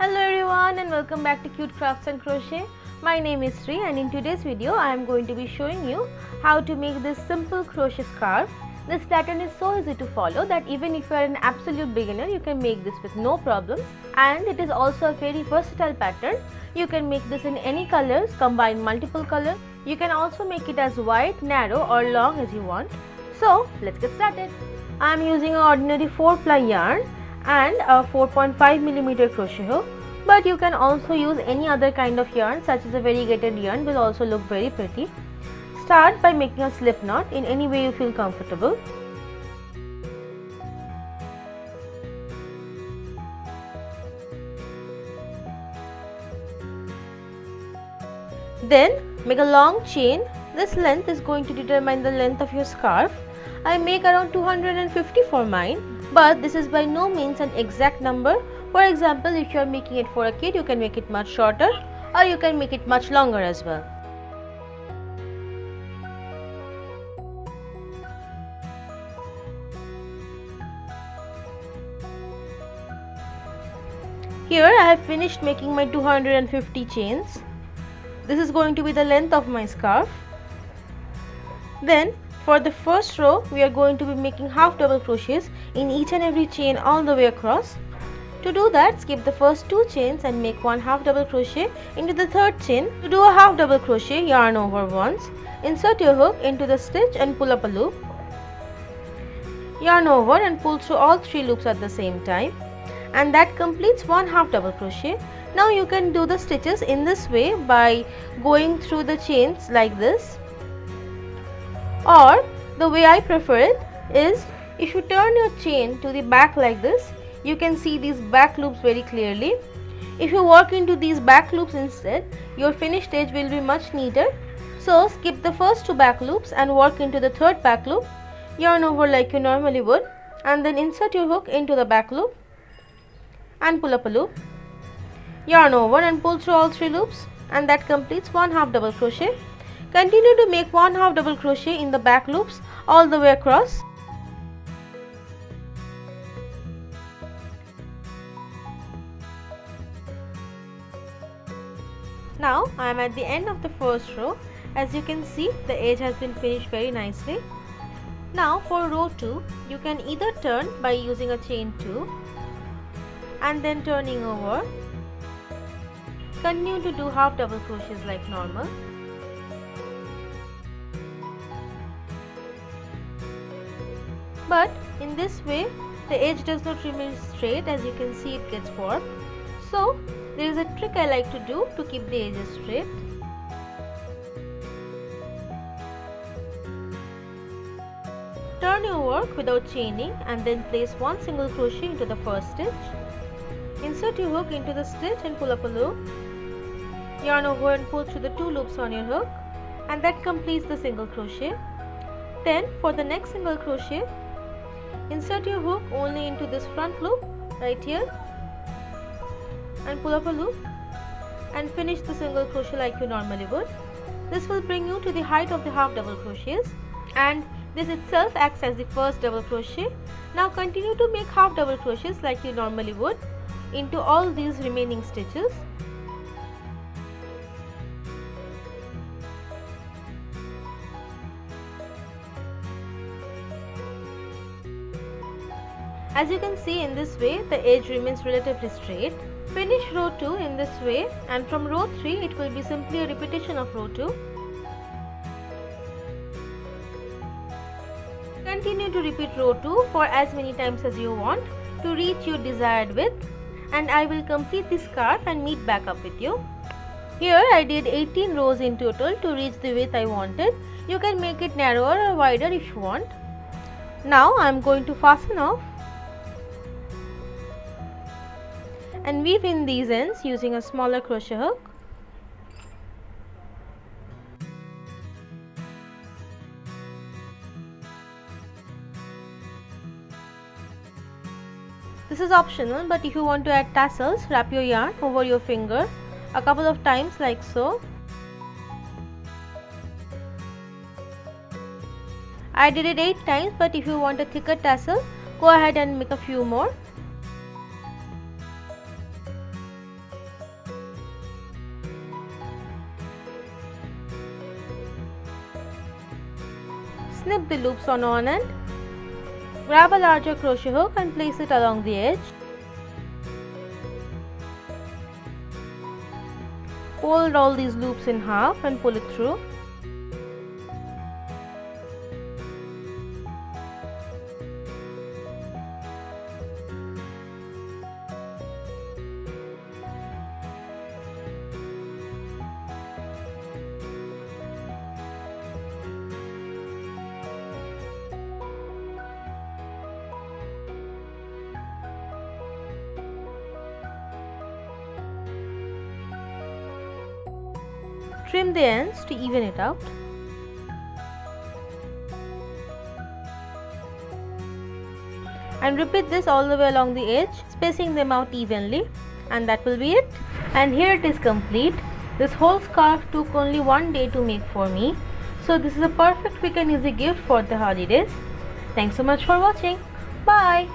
Hello everyone and welcome back to Cute Crafts and Crochet. My name is Sri and in today's video I am going to be showing you how to make this simple crochet scarf. This pattern is so easy to follow that even if you are an absolute beginner you can make this with no problems, and it is also a very versatile pattern. You can make this in any colors, combine multiple colors. You can also make it as wide, narrow or long as you want. So let's get started. I am using an ordinary 4-ply yarn and a 4.5mm crochet hook, but you can also use any other kind of yarn such as a variegated yarn, will also look very pretty. Start by making a slip knot in any way you feel comfortable. Then make a long chain. This length is going to determine the length of your scarf. I make around 250 for mine, but this is by no means an exact number. For example, if you are making it for a kid, you can make it much shorter or you can make it much longer as well. Here I have finished making my 250 chains. This is going to be the length of my scarf. Then for the first row we are going to be making half double crochets in each and every chain all the way across. To do that, skip the first 2 chains and make one half double crochet into the third chain. To do a half double crochet, yarn over once, insert your hook into the stitch and pull up a loop. Yarn over and pull through all 3 loops at the same time, and that completes one half double crochet. Now you can do the stitches in this way by going through the chains like this, or the way I prefer it is if you turn your chain to the back like this, you can see these back loops very clearly. If you work into these back loops instead, your finished edge will be much neater. So skip the first 2 back loops and work into the third back loop. Yarn over like you normally would, and then insert your hook into the back loop and pull up a loop. Yarn over and pull through all 3 loops, and that completes one half double crochet. Continue to make one half double crochet in the back loops all the way across. Now I am at the end of the first row. As you can see, the edge has been finished very nicely. Now for row 2, you can either turn by using a chain 2 and then turning over. Continue to do half double crochets like normal. But in this way the edge does not remain straight. As you can see, it gets warped. So there is a trick I like to do to keep the edges straight. Turn your work without chaining and then place one single crochet into the first stitch. Insert your hook into the stitch and pull up a loop. Yarn over and pull through the 2 loops on your hook, and that completes the single crochet. Then for the next single crochet, insert your hook only into this front loop right here and pull up a loop and finish the single crochet like you normally would. This will bring you to the height of the half double crochets, and this itself acts as the first double crochet. Now continue to make half double crochets like you normally would into all these remaining stitches. As you can see, in this way the edge remains relatively straight. Finish row 2 in this way, and from row 3 it will be simply a repetition of row 2. Continue to repeat row 2 for as many times as you want to reach your desired width, and I will complete the scarf and meet back up with you. Here I did 18 rows in total to reach the width I wanted. You can make it narrower or wider if you want. Now I am going to fasten off and weave in these ends using a smaller crochet hook. This is optional, but if you want to add tassels, wrap your yarn over your finger a couple of times like so. I did it 8 times, but if you want a thicker tassel, go ahead and make a few more. snip the loops on one end. Grab a larger crochet hook and place it along the edge. Fold all these loops in half and pull it through. Trim the ends to even it out. And repeat this all the way along the edge, spacing them out evenly, and that will be it. And here it is complete. This whole scarf took only one day to make for me. So this is a perfect quick and easy gift for the holidays. Thanks so much for watching. Bye.